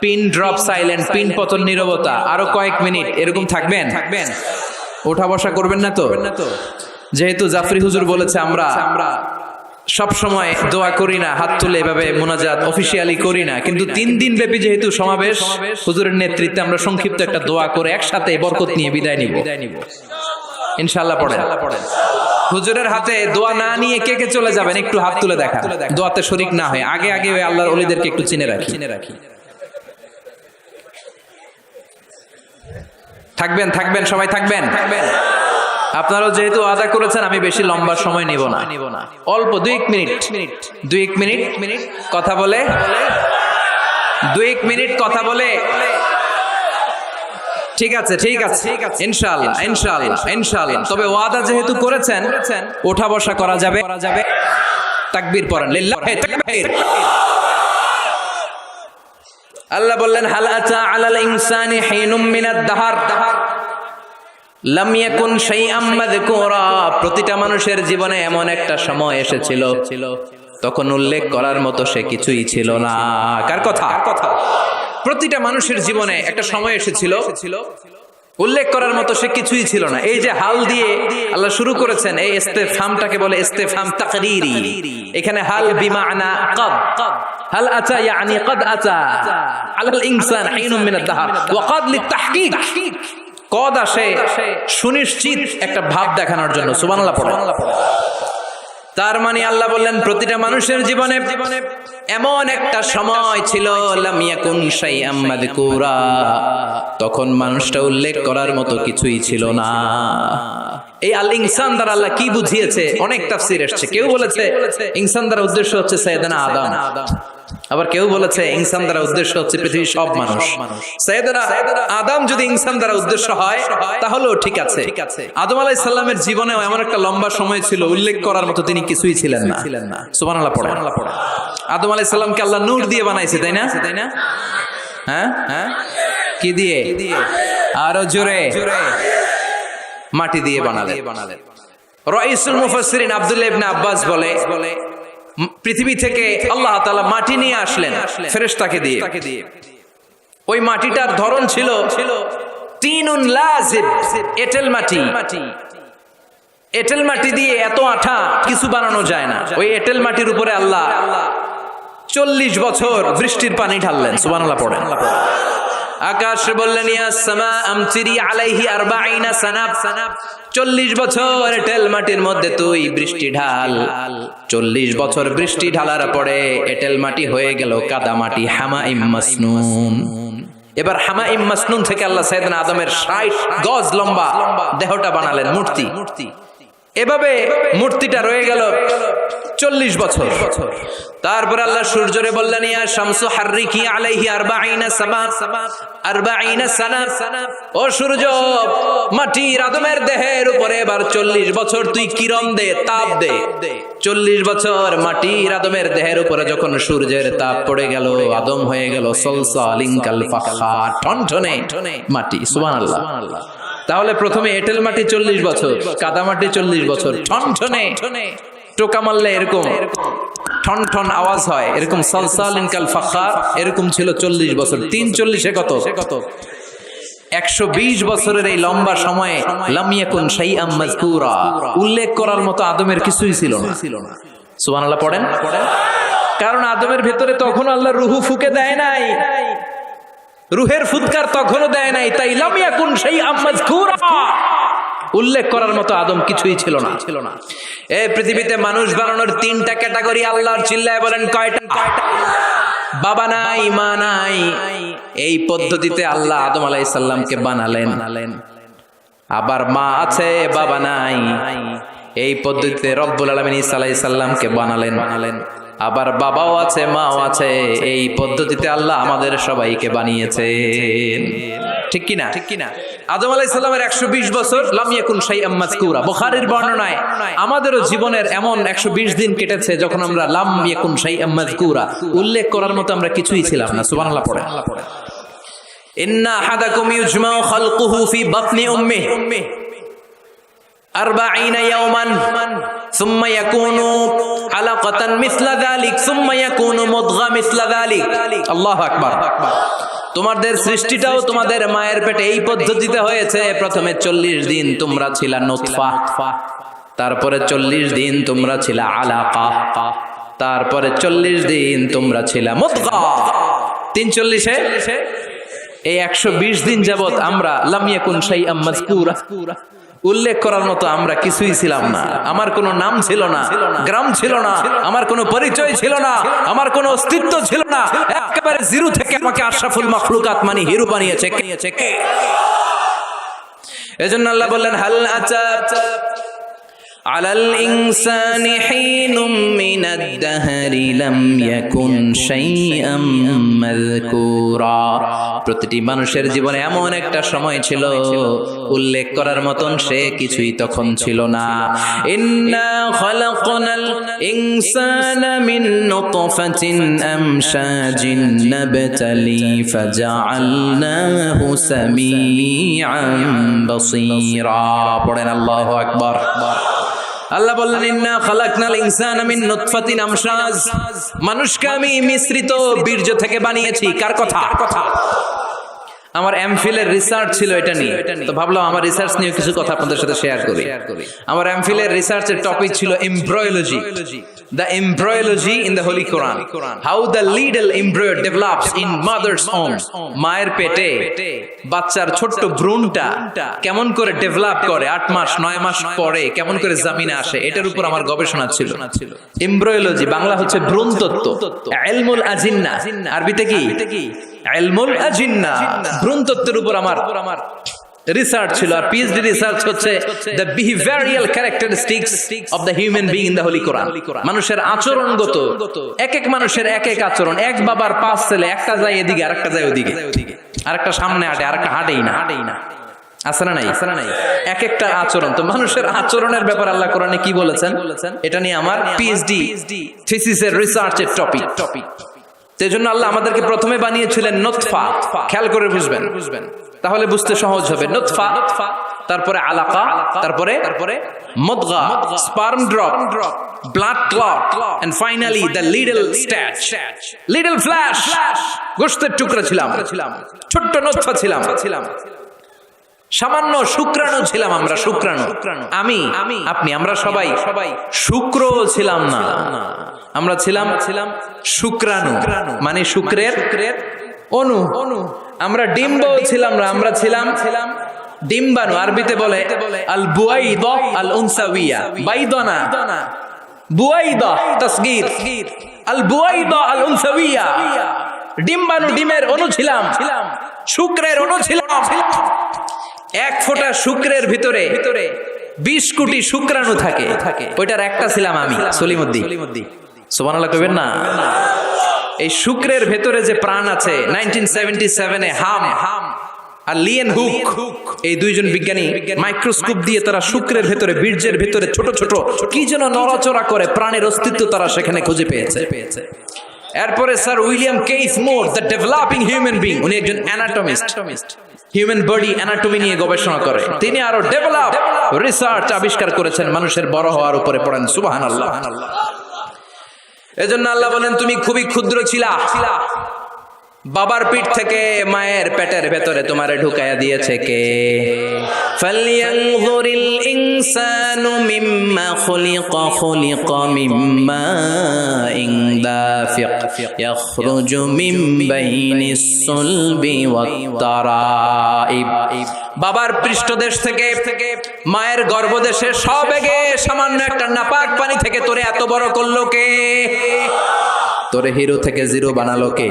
পিন ড্রপ সাইলেন্ট, পিন পতন নীরবতা, আরো কয়েক মিনিট এরকম থাকবেন? উঠা বসা করবেন না তো? যেহেতু জাফরি হুজুর বলেছে আমরা সব সময় দোয়া করি না, হাত তুলে এভাবে মুনাজাত অফিসিয়ালি করি না, কিন্তু 3 দিন ব্যাপী যেহেতু সমাবেশ, হুজুরের নেতৃত্বে আমরা সংক্ষিপ্ত একটা দোয়া করে একসাথে বরকত নিয়ে বিদায় নিব ইনশাআল্লাহ। পড়েন। হুজুরের হাতে দোয়া না নিয়ে কে কে চলে যাবেন একটু হাত তুলে দেখা, দোয়াতে শরীক না হয়। আগে আগে ওই আল্লাহর ওলিদেরকে একটু চিনে রাখি। থাকবেন সবাই থাকবেন। আপনারাও যেহেতু আদা করেছেন, আমি বেশি লম্বা সময় নিব না, অল্প 2 মিনিট কথা বলে, 2 মিনিট কথা বলে। ঠিক আছে ইনশাআল্লাহ। তবে ওয়াদা যেহেতু করেছেন, ওঠা বসা করা যাবে। তাকবীর পড়েন, লিল্লাহি তাকবীর। আল্লাহ বললেন, হাল আতা আলাল ইনসানি হিনুম মিনাদ দাহর লাম ইয়াকুন শাইআম মাযকুরা। প্রতিটা মানুষের জীবনে এমন একটা সময় এসেছিল, তখন উল্লেখ করার মতো সে কিছুই ছিল না। কার কথা? প্রতিটা মানুষের জীবনে একটা সময় এসেছিল, উল্লেখ করার মতো সে কিছুই ছিল না। এই যে হাল দিয়ে আল্লাহ শুরু করেছেন, এই ইস্তেফহামটাকে বলে ইস্তেফহাম তাকরীরি। এখানে হাল বিমানা কদ। হাল আতা ইয়ানি কদ আতা আলাল ইনসান হিনুম মিনাদ দাহর ওয়া কদ লিতাহকিক। কদ আসে সুনিশ্চিত একটা ভাব দেখানোর জন্য। সুবহানাল্লাহ পড়েন। তার মানে আল্লাহ বললেন, প্রতিটা মানুষের জীবনে এমন একটা সময় ছিল, লাম ইয়াকুন শাইআম মাযকুরা, তখন মানুষটা উল্লেখ করার মতো কিছুই ছিল না। এই আল ইনসান দ্বারা আল্লাহ কি বুঝিয়েছে? অনেক তাফসীর এসেছে। কেউ বলেছে ইনসান দ্বারা উদ্দেশ্য হচ্ছে সাইয়েদনা আদম, আবার কেউ বলেছে ইনসান দ্বারা উদ্দেশ্য হচ্ছে পৃথিবীর সব মানুষ। সাইয়েদনা আদম যদি ইনসান দ্বারা উদ্দেশ্য হয় তাহলেও ঠিক আছে। আদম আলাইহিস সালামের জীবনেও এমন একটা লম্বা সময় ছিল, উল্লেখ করার মতো তিনি কিছুই ছিলেন না। সুবহানাল্লাহ পড়েন। আদম আলাইহিস সালামকে আল্লাহ নূর দিয়ে বানাইছে, তাই না? হ্যাঁ হ্যাঁ কি দিয়ে? আরো জোরে। মাটি দিয়ে বানালেন। রাইসুল মুফাসসিরিন আব্দুল্লাহ ইবনে আব্বাস বলে পৃথিবী থেকে আল্লাহ তাআলা মাটি নিয়ে আসলেন ফেরেশতাকে দিয়ে। ওই মাটিটার ধরন ছিল তিনুন লাজিব, এঁটেল মাটি। এঁটেল মাটি দিয়ে এত আঠা কিছু বানানো যায় না। ওই এঁটেল মাটির উপরে আল্লাহ 40 বছর বৃষ্টির পানি ঢাললেন। সুবহানাল্লাহ পড়েন। আকাশ বললেন ইয়া সামা আমতিরি আলাইহি 40 সানা, 40 বছর এঁটেল মাটির মধ্যে তুই বৃষ্টি ঢাল। 40 বছর বৃষ্টি ঢালার পরে এঁটেল মাটি হয়ে গেল কাদা মাটি, হামাইম মাসনুন। এবার হামাইম মাসনুন থেকে আল্লাহ সাইয়েদনা আদমের 60 গজ লম্বা দেহটা বানালেন, মূর্তি। এভাবে মূর্তিটা রয়ে গেল 40 বছর। তারপর আল্লাহ সূর্যরে বললেন ইয়া শামসু হাররিকি আলাইহি 40 সানা, ও সূর্য মাটির আদমের দেহের উপরে এবার 40 বছর তুই কিরণ দে, তাপ দে। 40 বছর মাটির আদমের দেহের উপরে যখন সূর্যের তাপ পড়ে গেল, আদম হয়ে গেল সলসালিন কাল ফাখার, টনটনে মাটি। সুবহানাল্লাহ। তাহলে প্রথমে এঁটেল মাটি 40 বছর, কাদা মাটি 40 বছর, ঠনঠনে টোকা মারলে এরকম ঠন ঠন আওয়াজ হয়, এরকম সালসালিন কাল ফাখার, এরকম ছিল 40 বছর। 3 40 কত? 120 বছরের এই লম্বা সময়ে লাম ইয়াকুন শাইআম মাযকুরা, উল্লেখ করার মতো আদমের কিছুই ছিল না। সুবহানাল্লাহ পড়েন। কারণ আদমের ভেতরে তখন আল্লাহ রূহ ফুঁকে দেয় নাই, রুহের ফুৎকার তখনও দেয় নাই, তাই লাম ইয়াকুন শাইআম মাযকুরা, উল্লেখ করার মতো আদম কিছুই ছিল না। এই পৃথিবীতে মানুষ বানানোর 3টা ক্যাটাগরি আল্লাহর, চিল্লায় বলেন কয়টা? বাবা নাই, মা নাই। এই পদ্ধতিতে আল্লাহ আদম আলাইহিস সালামকে বানালেন। আবার মা আছে, বাবা নাই। এই পদ্ধতিতে রব্বুল আলামিন ঈসা আলাইহিস সালামকে বানালেন। আবার বাবাও আছে, মাও আছে। এই পদ্ধতিতে আল্লাহ আমাদের সবাইকে বানিয়েছেন। ঠিক কিনা? আদম আলাইহিস সালামের 120 বছর লাম ইয়াকুন শাইআম মাযকুরা। বুখারীর বর্ণনায় আমাদেরও জীবনের এমন 120 দিন কেটেছে যখন আমরা লাম ইয়াকুন শাইআম মাযকুরা, উল্লেখ করার মতো আমরা কিছুই ছিলাম না। সুবহানাল্লাহ পড়েন। ইন্না আহাদাকুম ইউজমাউ খালকুহু ফি বাতনি উম্মিহি 40 ইয়াওমান সুম্মা ইয়াকুনু আলাকাতান মিসলা যালিক সুম্মা ইয়াকুনু মুদগা মিসলা যালিক। আল্লাহু আকবার। তোমাদের সৃষ্টিটাও তোমাদের মায়ের পেটে এই পদ্ধতিতে হয়েছে। প্রথমে 40 দিন তোমরা ছিলা নুতফা, তারপরে 40 দিন তোমরা ছিলা আলাকা, তারপরে 40 দিন তোমরা ছিলা মুদগা। 3 40 এই 120 দিন যাবত আমরা লাম ইয়াকুন শাইআম মাযকুরা, উল্লেখ করার মতো আমরা কিছুই ছিলাম না। আমার কোনো নাম ছিল না, গ্রাম ছিল না, আমার কোনো পরিচয় ছিল না, আমার কোনো অস্তিত্ব ছিল না। একেবারে জিরো থেকে আমাকে আশরাফুল মাখলুকাত মানে হিরো বানিয়েছে। এজন্য আল্লাহ বললেন হাল আতা আলাল ইনসানি হিনুম মিনাদ দাহরি লাম ইয়াকুন শাইআম মাযকুরা। প্রতিটি মানুষের জীবনে এমন একটা সময় ছিল উল্লেখ করার মতন সে কিছুই তখন ছিল না। ইন্না খালাকনাল ইনসানা মিন নুতফাতিন আমশাজিন নাবতালি ফাজআলনাহু সামিআন বাসীরা। পড়েন আল্লাহু আকবার। আল্লাহ বললেন ইন্না খালাকনাল ইনসানা মিন নুতফাতিন আমশাজ, মানুষকে আমি মিশ্রিত বীর্য থেকে বানিয়েছি। কার কথা? আমার এমফিলের রিসার্চ ছিল এটা নিয়ে, তো ভাবলাম আমার রিসার্চ নিয়ে কিছু কথা আপনাদের সাথে শেয়ার করি। আমার এমফিলের রিসার্চের টপিক ছিল embryology, the embryology in the Holy Quran, how the little embryo develops in mother's womb, মায়ের পেটে বাচ্চার ছোট্ট ভ্রূণটা কেমন করে ডেভেলপ করে 8 মাস 9 মাস পরে কেমন করে জমিনে আসে, এটার উপর আমার গবেষণা ছিল। এমব্রয়োলজি বাংলা হচ্ছে ভ্রূণতত্ত্ব, ইলমুল আজিন্না আরবিতে কি? ইলমুল আজিন্না, ভ্রূণতত্ত্বের উপর আমার রিসার্চ ছিল। আর পিএইচডি রিসার্চ হচ্ছে the behavioural characteristics of the human being in the holy Quran. মানুষের আচরণগত, এক এক মানুষের এক এক আচরণ। এক বাবার 5 ছেলে, একটা যায় এদিকে আরেকটা যায় ওদিকে, আরেকটা সামনে হাঁটে আরেকটা হাঁটেই না। আছে না নাই? এক একটা আচরণ। তো মানুষের আচরণের ব্যাপারে আল্লাহ কোরআনে কি বলেছেন এটা নিয়ে আমার পিএইচডি থিসিসের রিসার্চের টপিক। সেজন্য আল্লাহ আমাদেরকে প্রথমে বানিয়েছিলেন নুতফা। খেয়াল করে বুঝবেন, তাহলে বুঝতে সহজ হবে। নুতফা, তারপরে আলাকা, তারপরে মুদগা, sperm drop, blood clot, and finally the little statue, little flesh. গোশতের টুকরা ছিলাম, ছোট্ট নুতফা ছিলাম, সামান্য শুক্রাণু ছিলাম আমরা। শুক্রাণু, আমি, আপনি, আমরা সবাই শুক্র ছিলাম না, আমরা ছিলাম শুক্রাণু, মানে শুক্রের অণু। আমরা ডিম্ব ছিলাম না, আমরা ছিলাম ডিম্বাণু। আরবিতে বলে আল বুয়াইদা আল উনসাউইয়া, বাইদানা বুয়াইদা তাসগীর, আল বুয়াইদা আল উনসাউইয়া। ডিম্বাণু, ডিমের অণু ছিলাম, শুক্রের অণু ছিলাম। এক ফোঁটা শুক্রের ভিতরে 20 কোটি শুক্রাণু থাকে, ওইটার একটা ছিলাম আমি, সলিমুদ্দিন। সুবহানাল্লাহ কইবেন না? এই শুক্রের ভেতরে যে প্রাণ আছে, 1977-এ হাম আর লিয়েন হুক, এই দুইজন বিজ্ঞানী মাইক্রোস্কোপ দিয়ে তারা শুক্রের ভেতরে, বীর্যের ভেতরে ছোট ছোট কি যেন নড়াচড়া করে, প্রাণের অস্তিত্ব তারা সেখানে খুঁজে পেয়েছে। এরপরে sir William case more, the developing human being, উনি একজন অ্যানাটমিস্ট, হিউম্যান বডি অ্যানাটমি নিয়ে গবেষণা করে। তিনি আরো ডেভেলপ রিসার্চ আবিষ্কার করেছেন মানুষের বড় হওয়ার উপরে। পড়েন সুবহানাল্লাহ। এজন্য আল্লাহ বলেন তুমি খুবই ক্ষুদ্র ছিলা, বাবার পিঠ থেকে মায়ের পেটের ভেতরে তোমারে ঢুকায়া দিয়েছে কে? ফালইয়ানযুরিল ইনসানু মিম্মা খুলিকা, খুলিকা মিম্মা দাফিক ইয়াখরুজু মিন বাইনিস সুলবি ওয়াত তারাইব। বাবার পৃষ্ঠদেশ থেকে, মায়ের গর্ভদেশে সবেগে সামান্য একটা নাপাক পানি থেকে তোরে এত বড় করলো কে? তোরে হিরো থেকে জিরো বানালো কে?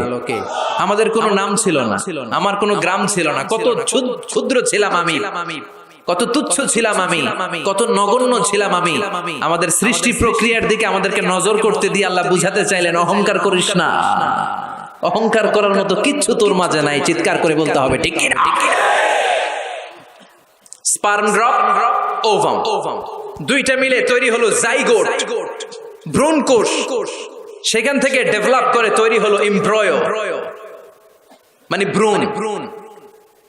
আমাদের কোনো নাম ছিল না, আমার কোনো গ্রাম ছিল না। কত ক্ষুদ্র ছিলাম আমি, কত তুচ্ছ ছিলাম আমি, কত নগণ্য ছিলাম আমি। আমাদের সৃষ্টি প্রক্রিয়ার দিকে আমাদেরকে নজর করতে দিয়ে আল্লাহ বুঝাতে চাইলেন অহংকার করিস না। অহংকার করার মতো কিচ্ছু তোর মাঝে নাই। চিৎকার করে বলতে হবে ঠিক কি না? স্পার্ম ড্রপ, ওভাম, দুইটা মিলে তৈরি হলো জাইগোট, ভ্রূণ কোষ। সেখান থেকে ডেভেলপ করে তৈরি হলো এমব্রয়ো, মানে ভ্রূণ।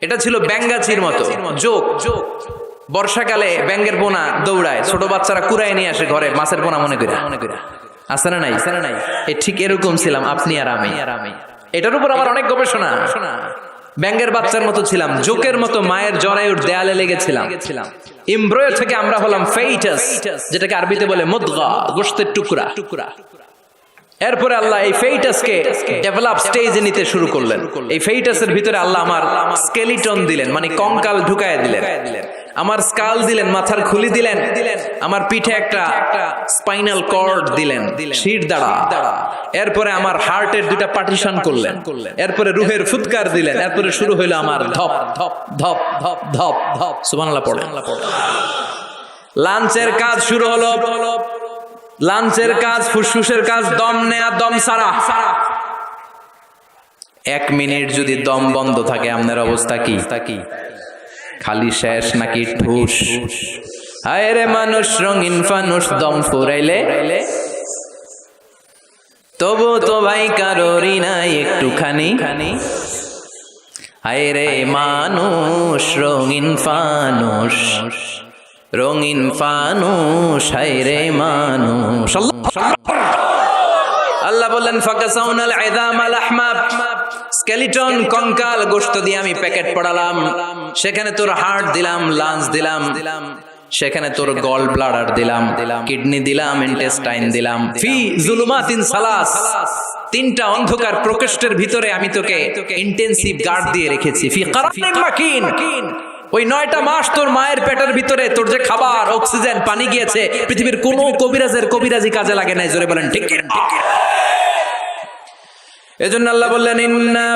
এটা ছিল ব্যাঙ্গাচির মতো যোগ। বর্ষাকালে ব্যাঙ্গের পোনা দৌড়ায়, ছোট বাচ্চারা কুড়ায় নিয়ে আসে ঘরে মাছের পোনা মনে করে। আছে না নাই? এই ঠিক এরকম ছিলাম আপনি আর আমি। এটার উপর আবার অনেক গবেষণা। ব্যাঙ্গের বাচ্চার মতো ছিলাম, জোকের মতো মায়ের জরায়ুর দেয়ালে লেগেছিলাম। এমব্রয়ো থেকে আমরা হলাম ফেইটাস, যেটাকে আরবিতে বলে মুদগা, গোশতের টুকরা। এরপরে আল্লাহ এই ফেইটাসকে ডেভেলপ স্টেজে নিতে শুরু করলেন। এই ফেইটাসের ভিতরে আল্লাহ আমার স্কেলিটন দিলেন, মানে কঙ্কাল ঢুকায় দিলেন। আমার স্কাল দিলেন, মাথার খুলি দিলেন। আমার পিঠে একটা স্পাইনাল কর্ড দিলেন, শির দাঁড়া। এরপরে আমার হার্টের দুটা পার্টিশন করলেন। এরপরে রুহের ফুৎকার দিলেন। এরপরে শুরু হইলো আমার ধপ ধপ ধপ ধপ ধপ ধপ। সুবহানাল্লাহ পড়ে। লাঞ্চের কাজ শুরু হলো। লাঞ্চের কাজ, ফুসফুসের কাজ, দম নেয়া, দম সারা। 1 মিনিট যদি দম বন্ধ থাকে আপনার অবস্থা কি? খালি শেষ নাকি ঠুস? হায় রে মানুষ, রঙিন ফানুষ, দম ফুরাইলে তবু তো ভাই কারোরই নাই একটুখানি। হায় রে মানুষ, রঙিন ফানুষ, রঙিন ফানুষ, হায় রে মানুষ। আল্লাহ বললেন ফাকাসাউনাল ইযামা লাহমা, স্কেলিটন কঙ্কাল গোশত দিয়ে আমি প্যাকেট পড়ালাম। সেখানে তোর হার্ট দিলাম, লাঞ্চ দিলাম, সেখানে তোর গল ব্লাডার দিলাম, কিডনি দিলাম, ইন্টেস্টাইন দিলাম। ফি যুলুমাতিন সালাস, 3টা অন্ধকার প্রকোষ্ঠের ভিতরে আমি তোকে ইন্টেনসিভ গার্ড দিয়ে রেখেছি। ফি কারানিন মাকিন, ওই 9টা মাস তোর মায়ের পেটের ভিতরে তোর যে খাবার, অক্সিজেন, পানি গিয়েছে, পৃথিবীর কোনো কবিরাজের কবিরাজি কাজে লাগে নাই। জোরে বলেন ঠিক কি না? এজন্য আল্লাহ বললেন ইন্না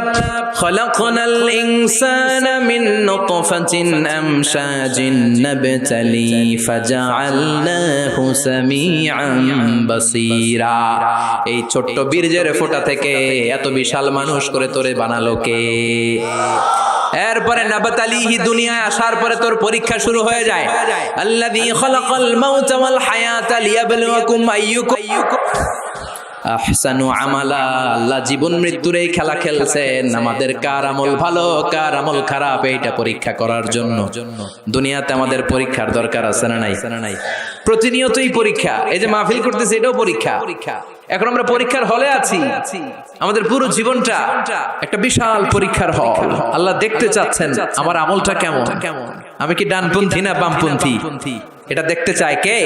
খলাকনাল ইনসানা মিন নুতফাতিন আমশাজিন নাবতালি ফাজআলনাহু সামিআন বাসীরা। এই ছোট্ট বীর্যের ফোঁটা থেকে এত বিশাল মানুষ করে তোরে বানালো কে? এরপরে নাবতালিহি, দুনিয়ায় আসার পরে তোর পরীক্ষা শুরু হয়ে যায়। আল্লাযী খালাকাল মাউতা ওয়াল হায়াতা লিয়াবলুয়াকুম আইয়ুকুম আহসানু আমালা। আল্লাহ জীবন মৃত্যুর এই খেলা খেলছেন আমাদের কার আমল ভালো কার আমল খারাপ এইটা পরীক্ষা করার জন্য। দুনিয়াতে আমাদের পরীক্ষার দরকার আছে না নাই? প্রতিনিয়তই পরীক্ষা। এই যে মাহফিল করতেছে এটাও পরীক্ষা। এখন আমরা পরীক্ষার হলে আছি। আমাদের পুরো জীবনটা একটা বিশাল পরীক্ষার হল। আল্লাহ দেখতে চাচ্ছেন আমার আমলটা কেমন, আমি কি ডানপন্থী না বামপন্থী, এটা দেখতে চায় কে?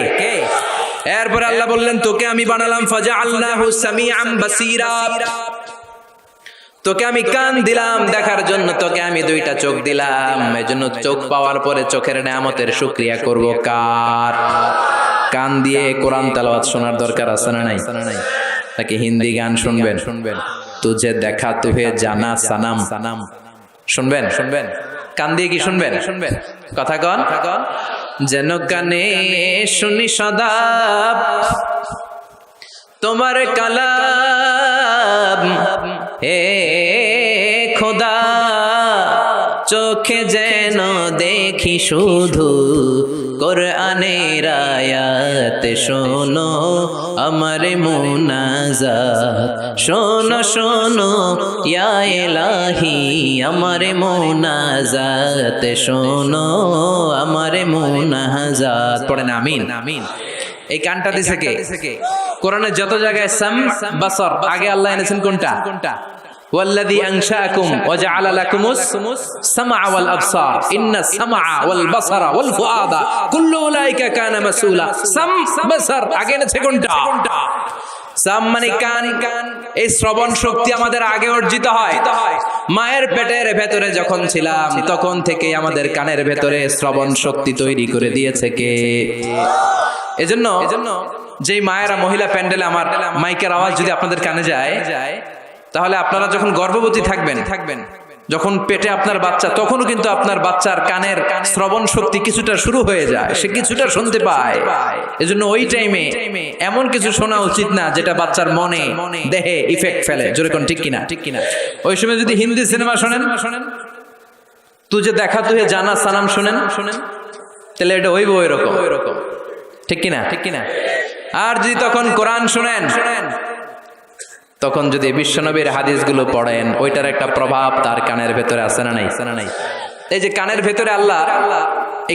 এরপর আল্লাহ বললেন তোকে আমি বানালাম ফাজআলনাহু সামিআন বাসীরা, তোকে আমি কান দিলাম দেখার জন্য, তোকে আমি দুইটা চোখ দিলাম। এজন্য চোখ পাওয়ার পরে চোখের নেয়ামতের শুকরিয়া করব কার? কান দিয়ে কোরআন তেলাওয়াত শোনার দরকার আছে না নাই? নাকি হিন্দি গান শুনবেন? তুঝে দেখা তুহে জানা সানাম শুনবেন? কান দিয়ে কি শুনবেন? কথা কন। যেন কানে শুনি সদা তোমার কালাম, হে খোদা চোখে যেন দেখি শুধু কোরআনের আয়াত। শোনো আমার মুনাজাত, শোনো শোনো ইয়া ইলাহি আমার মুনাজাত, শোনো আমার মুনাজাত। পড়েন আমিন। এই কানটা দিছে কে? কোরআনের যত জায়গায় সাম বাসর আগে আল্লাহ এনেছেন কোনটা? ওয়াল্লাযী আনশাআকুম ওয়া জাআলা লাকুমুস সামআ ওয়াল আবসার ইন্নাস সামআ ওয়াল বাসারা ওয়াল ফুআদা কুল্লু উলাইকা কানা মাসউলা। সাম বাসর আগে এনেছে কোনটা? সাম মানে কান। এই শ্রবণ শক্তি আমাদের আগে অর্জিত হয়। মায়ের পেটের ভেতরে যখন ছিলাম তখন থেকে আমাদের কানের ভেতরে শ্রবণ শক্তি তৈরি করে দিয়েছে কে? এজন্য যেই মায়েরা মহিলা প্যান্ডেলে আমার মাইকের আওয়াজ যদি আপনাদের কানে যায়, তাহলে আপনারা যখন গর্ভবতী থাকবেন, যখন পেটে আপনার বাচ্চা, তখনও কিন্তু আপনার বাচ্চার কানের শ্রবণ শক্তি কিছুটা শুরু হয়ে যায়, সে কিছুটা শুনতে পায়। এজন্য ওই টাইমে এমন কিছু শোনা উচিত না যেটা বাচ্চার মনে দেহে ইফেক্ট ফেলে। জোরে কোন ঠিক কিনা? ওই সময় যদি হিন্দি সিনেমা শোনেন, তুঝে দেখা তুহে জানা সানাম শোনেন, তাহলে এটা হইব ওইরকম। ঠিক কিনা? আর যদি তখন কোরআন শুনেন, তখন যদি বিশ্বনবীর হাদিসগুলো পড়েন, ওইটার একটা প্রভাব তার কানের ভেতরে আছে না নাই? এই যে কানের ভেতরে আল্লাহ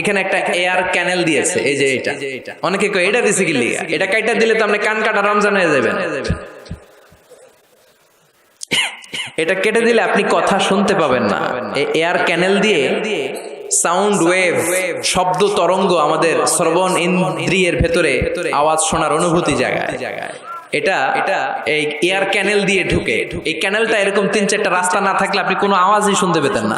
এখানে একটা এয়ার ক্যানেল দিয়েছে। এই যে এটা অনেকে কয় এটা দিছে কি লিগা, এটা কাইটা দিলে তো আপনি কান কাটা রমজান হয়ে যাবেন। এটা কেটে দিলে আপনি কথা শুনতে পাবেন না। এই এয়ার ক্যানেল দিয়ে সাউন্ড ওয়েভ, শব্দ তরঙ্গ আমাদের শ্রবণ ইন্দ্রিয়ের ভেতরে আওয়াজ শোনার অনুভূতি জায়গায়। এটা এই এয়ার ক্যানেল দিয়ে ঢুকে। এই ক্যানেলটা এরকম 3-4টা রাস্তা না থাকলে আপনি কোনো আওয়াজই শুনতে পেতেন না।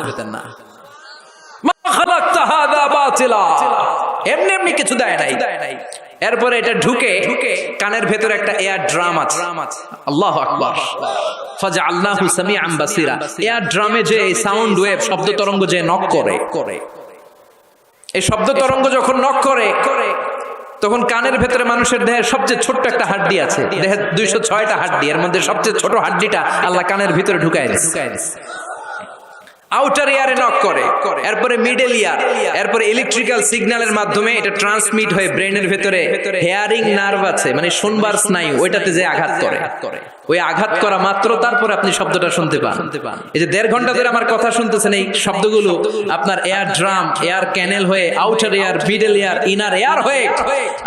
এমনি কিছু দেয় নাই। এরপরে এটা ঢুকে কানের ভেতরে একটা এয়ার ড্রাম আছে। আল্লাহু আকবার। ফাজআলনাহু সামিআন বাসীরা। এয়ার ড্রামে যে সাউন্ড ওয়েভ, শব্দ তরঙ্গ যে নক করে, এই শব্দ তরঙ্গ যখন নক করে, তখন কানের ভেতরে মানুষের দেহের সবচেয়ে ছোট্ট একটা হাড্ডি আছে। দেহের 206টা হাড্ডি, এর মধ্যে সবচেয়ে ছোট হাড্ডিটা আল্লাহ কানের ভিতরে ঢুকায় দিয়েছে। আউটার ইয়ারে নক করে, এরপরে মিডল ইয়ার, এরপরে ইলেকট্রিক্যাল সিগন্যালের মাধ্যমে এটা ট্রান্সমিট হয়ে ব্রেনের ভেতরে হেয়ারিং নার্ভ আছে, মানে শুনবার স্নায়ু, ওইটাতে যে আঘাত করে, ওই আঘাত করা মাত্র তারপরে আপনি শব্দটা শুনতে পান। এই যে 1.5 ঘন্টা ধরে আমার কথা শুনতেছেন, এই শব্দগুলো আপনার এয়ার ড্রাম, এয়ার ক্যানেল হয়ে outer air, middle air, inner air হয়ে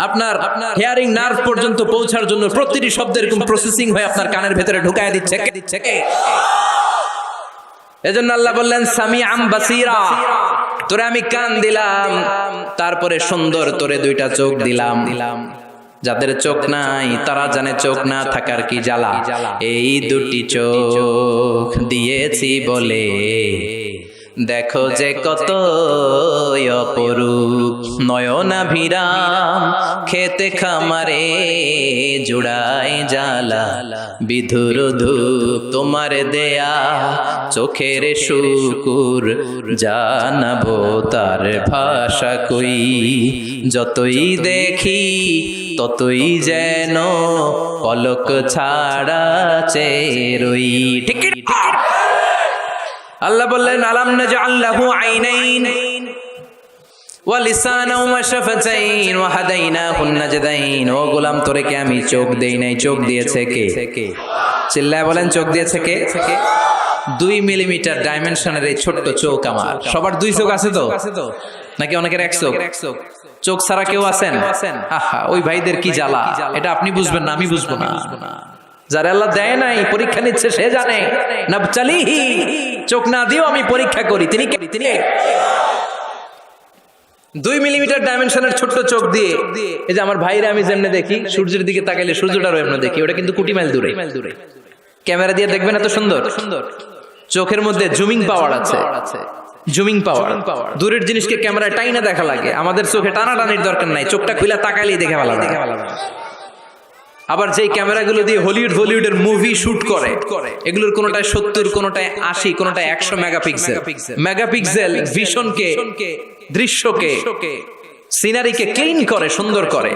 আপনার হেয়ারিং নার্ভ পর্যন্ত পৌঁছার জন্য প্রতিটি শব্দ এরকম প্রসেসিং হয়ে আপনার কানের ভেতরে ঢুকায় দিচ্ছে। এজন্য আল্লাহ বললেন সামিআন বাসীরা, তোরে আমি কান দিলাম, তারপরে সুন্দর তোরে 2টা চোখ দিলাম। যাদের চোখ নাই তারা জানে চোখ না থাকার কি জ্বালা। এই 2টি চোখ দিয়েছি বলে দেখো যে কত অপরূপ, নয়নাভিরাম খেতে খামারে জুড়াই জ্বালা, বিধুর ধূপ তোমার দেয়া চোখের শুকুর, জানাবো তার ভাষা কই, যতই দেখি ততই যেন পলক ছাড়া চেরই। ঠিক আল্লাহ বললেন আলাম নাজআল লাহু আইনাইন, ওয়া লিসানা ওয়া শাফাতাইন ওয়া হাদাইনাহুন নাজদাইন। ও গোলাম তোরে কে আমি চোখ দেই নাই, চোখ দিয়েছে কে? চিল্লায় বলেন চোখ দিয়েছে কে? 2 মিলিমিটার ডাইমেনশনের এই ছোট্ট চোখ আমার। সবার 2 চোখ আছে তো নাকি অনেকের 1 চোখ? চোখ ছাড়া কেউ আছেন? আহা, ওই ভাইদের কি জ্বালা, এটা আপনি বুঝবেন না, আমি বুঝবো না। যারা আল্লাহ দেয় নাই, পরীক্ষা নিচ্ছে সে জানে। নাবতালিহি, চোখ না দিও আমি পরীক্ষা করি। তিনি 2 মিলিমিটার ডাইমেনশনের ছোট্ট চোখ দিয়ে এই যে আমার ভাইরা আমি যেমনে দেখি, সূর্যের দিকে তাকাইলে সূর্যটারও এমন দেখি, ওটা কিন্তু কোটি মাইল দূরে। ক্যামেরা দিয়ে দেখবেন এত সুন্দর। চোখের মধ্যে জুমিং পাওয়ার আছে, জুমিং পাওয়ার। দূরের জিনিসকে ক্যামেরায় টাইনা দেখা লাগে, আমাদের চোখে টানাটানির দরকার নাই, চোখটা খুলে তাকাইলেই দেখে ভালো লাগে। আবার যেই ক্যামেরাগুলো দিয়ে হলিউড বলিউডের মুভি শুট করে, এগুলোর কোনোটায় 70, কোনোটায় 80, কোনোটায় 100 মেগাপিক্সেল। মেগাপিক্সেল ভিশনকে, দৃশ্যকে, সিনারিকে ক্লিন করে, সুন্দর করে।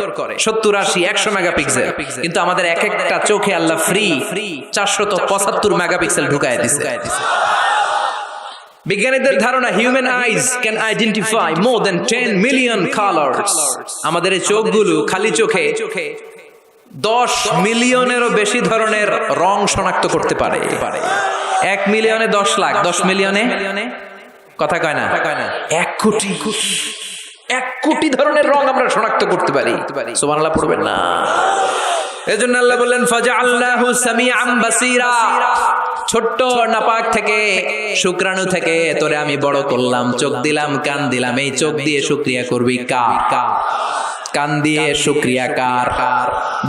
70, 80, 100 মেগাপিক্সেল। কিন্তু আমাদের এক একটা চোখে আল্লাহ ফ্রি 475 মেগাপিক্সেল ঢুকায় দিছে। বিজ্ঞানীদের ধারণা human eyes can identify more than 10 million colours. আমাদের এই চোখগুলো খালি চোখে 10 মিলিয়নেরও বেশি ধরনের রং শনাক্ত করতে পারে। 1 মিলিয়নে 10 লাখ, 10 মিলিয়নে কথা কয় না, 1 কোটি, 1 কোটি ধরনের রং আমরা শনাক্ত করতে পারি। সুবহানাল্লাহ পড়বেন না? এজন্য আল্লাহ বললেন ফাজআলনাহু সামিআন বাসীরা। ছোট্ট নাপাক থেকে, শুক্রাণু থেকে তোরে আমি বড় করলাম, চোখ দিলাম, কান দিলাম। এই চোখ দিয়ে শুকরিয়া করবি কার? কান দিয়ে শুকরিয়া কার?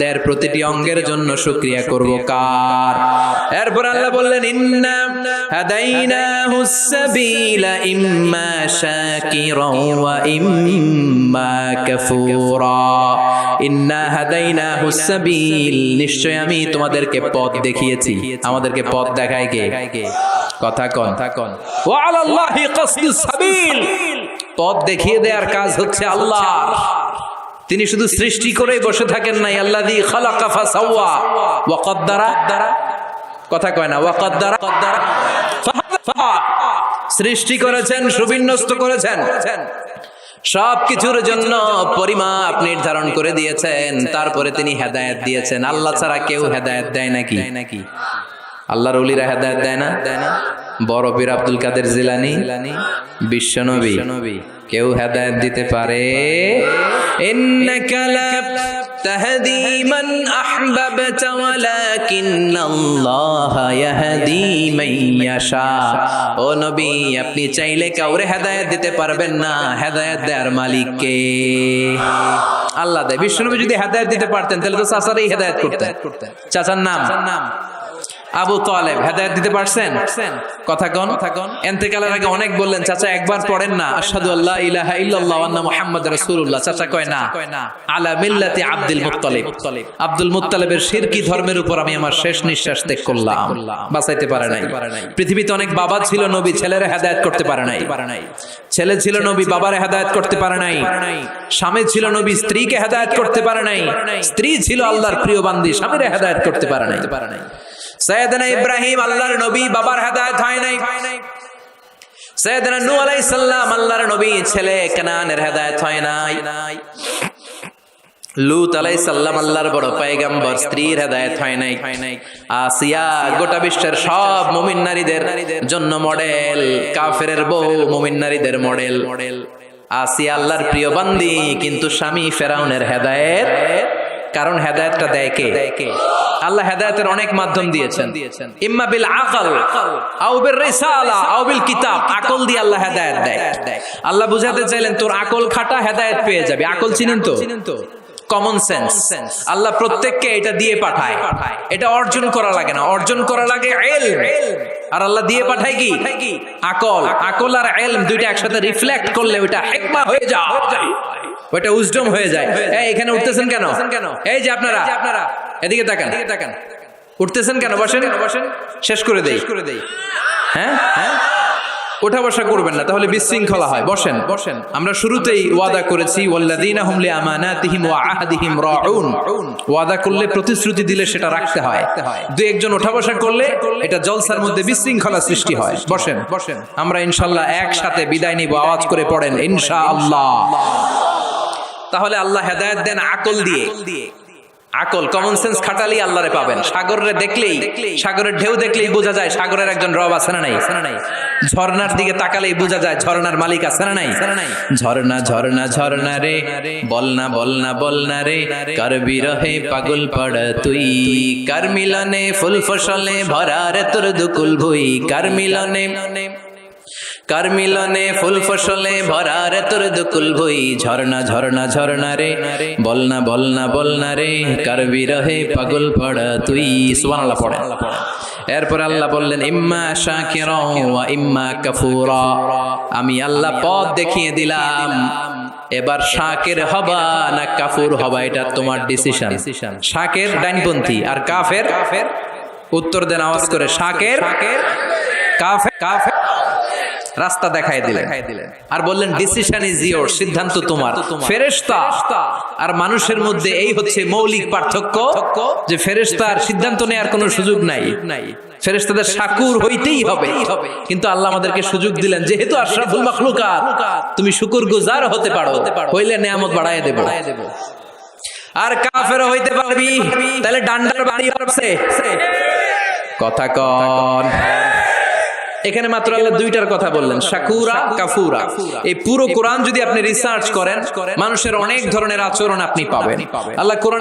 দের প্রতিটি অঙ্গের জন্য শুকরিয়া করব কার? এরপর আল্লাহ বললেন ইন্না হাদাইনাহুস সাবিলা ইম্মা শাকিরা ওয়া ইম্মা কাফুরা। ইন্না হাদাইনাহুস সাবিল, নিশ্চয় আমি তোমাদেরকে পথ দেখিয়েছি। আমাদেরকে পথ দেখায় কে? কথা কন। ওয়া আলাল্লাহি কাসদুস সাবিল, পথ দেখিয়ে দেওয়ার কাজ হচ্ছে আল্লাহর। তিনি শুধু সৃষ্টি করেই বসে থাকেন নাই। আল্লাযী খালাকা ফাসাওয়া ওয়া কদ্দারা, কথা কয় না, ওয়া কদ্দারা, সৃষ্টি করেছেন, সুবিন্যস্ত করেছেন, সবকিছুর জন্য পরিমাপ নির্ধারণ করে দিয়েছেন। তারপরে তিনি হেদায়েত দিয়েছেন। আল্লাহ ছাড়া কেউ হেদায়েত দেয় নাকি? আল্লাহর ওলিরা হেদায়েত দেয় না? বড় পীর আব্দুল কাদের জিলানী, বিশ্বনবী, কেউ হেদায়েত দিতে পারে? ইন্নাকা লা তাহদি মান আহবাবতা ওয়ালাকিন্নাল্লাহা ইয়াহদি মান ইয়াশা। ও নবী, আপনি চাইলে কাউরে হেদায়েত দিতে পারবেন না, হেদায়েত দেওয়ার মালিক কে? আল্লাহ দেয়। বিশ্বনবী যদি হেদায়েত দিতে পারতেন তাহলে তো চাচারই হেদায়েত করতেন। চাচার নাম আবু তালেব, হেদায়েত দিতে পারছেন? কথা কন। ইন্তেকালের আগে অনেক বললেন চাচা একবার পড়েন না আশহাদু আল্লা ইলাহা ইল্লাল্লাহ ওয়া আন্না মুহাম্মাদুর রাসূলুল্লাহ। চাচা কয় না, আলা মিল্লাতি আব্দুল মুত্তালিব। আব্দুল মুত্তালিবের শিরকি ধর্মের উপর আমি আমার শেষ নিঃশ্বাস ত্যাগ করলাম। বাঁচাইতে পারে নাই। পৃথিবীতে অনেক বাবা ছিল নবী, ছেলেরা হেদায়েত করতে পারে নাই। ছেলে ছিল নবী, বাবারে হেদায়েত করতে পারে নাই। স্বামী ছিল নবী, স্ত্রীকে হেদায়েত করতে পারে নাই। স্ত্রী ছিল আল্লাহর প্রিয় বান্দি, স্বামীরে হেদায়েত করতে পারে নাই। সাইয়েদনা ইব্রাহিম আল্লাহর নবী, বাবার হেদায়েত হয় নাই। সাইয়েদনা নূহ আলাইহিস সালাম আল্লাহর নবী, ছেলে কানানের হেদায়েত হয় নাই। লূত আলাইহিস সালাম আল্লাহর বড় পয়গম্বর, স্ত্রীর হেদায়েত হয় নাই। আসিয়া গোটা বিশ্বের সব মুমিন নারীদের জন্য মডেল, কাফেরের বউ মুমিন নারীদের মডেল। আসিয়া আল্লাহর প্রিয় বান্দি, কিন্তু স্বামী ফেরাউনের হেদায়েত। কারণ হেদায়েতটা দেয় কে? আল্লাহ হেদায়েতের অনেক মাধ্যম দিয়েছেন। ইম্মা বিল আকল আও বির রিসালা আও বিল কিতাব। আকল দিয়ে আল্লাহ হেদায়েত দেয়। আল্লাহ বুঝাতে চাইলেন তোর আকল খাটা, হেদায়েত পেয়ে যাবে। আকল চিনেন তো? Common sense. আল্লাহ প্রত্যেককে এটা দিয়ে পাঠায়। এটা অর্জন করা লাগে না, অর্জন করা লাগে ইলম। আর আল্লাহ দিয়ে পাঠায় কি? আকল। আকল আর ইলম দুইটা একসাথে রিফ্লেক্ট করলে ওটা হিকমা হয়ে যায়, ওটা উইজডম হয়ে যায়। এই এখানে উঠতেছেন কেন? এই যে আপনারা এদিকে তাকান, উঠতেছেন কেন? বসেন, শেষ করে দেই। হ্যাঁ, ওঠা বসা করবেন না, তাহলে বিশৃঙ্খলা হয়। বসেন বসেন। আমরা শুরুতেই ওয়াদা করেছি ওয়াল্লাযীনা হুম লিআমানাতিহিম ওয়া আহদিহিম রাউন। ওয়াদা করলে, প্রতিশ্রুতি দিলে সেটা রাখতে হয়। দুই একজন ওঠা বসা করলে এটা জলসার মধ্যে বিশৃঙ্খলা সৃষ্টি হয়। বসেন বসেন। আমরা ইনশাআল্লাহ একসাথে বিদায় নিব। আওয়াজ করে পড়েন ইনশাআল্লাহ। তাহলে আল্লাহ হেদায়েত দেন আকল দিয়ে। আকল, কমন সেন্স খাটালেই আল্লাহরে পাবেন। সাগরে দেখলেই, সাগরের ঢেউ দেখলেই বোঝা যায় সাগরের একজন রব আছে না নাই? ঝর্ণার দিকে তাকালেই বোঝা যায় ঝর্ণার মালিক আছে না নাই? ঝর্ণা ঝর্ণা ঝর্ণা রে, বলনা বলনা বলনা রে, কার বিরহে পাগল পড় তুই, কার মিলনে ফুল ফসলে ভরা রে তোর দুকুল ভুই, কার মিলনে ফুল ফসলে ভরা রে তোর দুকুল ভুই, ঝর্ণা ঝর্ণা ঝর্ণা রে, বলনা বলনা বলনা রে, কার বিরহে পাগল পড় তুই। সুবহানাল্লাহ পড়েন। এরপর আল্লাহ বললেন ইম্মা শাকিরা ওয়া ইম্মা কাফুরা। আমি আল্লাহ পথ দেখিয়ে দিলাম, এবার শাকির হবা না কাফুর হবা এটা তোমার ডিসিশন। শাকির ডাইনপন্থী আর কাফের, উত্তর দেন আওয়াজ করে, শাকির কাফের। রাস্তা দেখাই দিলেন আর বললেন ডিসিশন ইজ ইয়োর, সিদ্ধান্ত তোমার। ফেরেশতা আর মানুষের মধ্যে এই হচ্ছে মৌলিক পার্থক্য, যে ফেরেশতার সিদ্ধান্ত নেওয়ার কোনো সুযোগ নাই। ফেরেশতাদের শাকুর হইতেই হবে, কিন্তু আল্লাহ আমাদেরকে সুযোগ দিলেন, যেহেতু আশরাফুল মাখলুকাত তুমি শুকরগুজার হতে পারো, হইলে নেয়ামত বাড়ায় দেব। আর কাফের হইতে পারবি, তাহলে ডান্ডার বাড়ি হবে। কথা কন। এখানে মাত্র আল্লাহ দুইটার কথা বললেন, শাকুরা কাফুরা। এই পুরো কোরআন যদি আপনি রিসার্চ করেন, মানুষের অনেক ধরনের আচরণ আপনি পাবেন। আল্লাহ কোরআন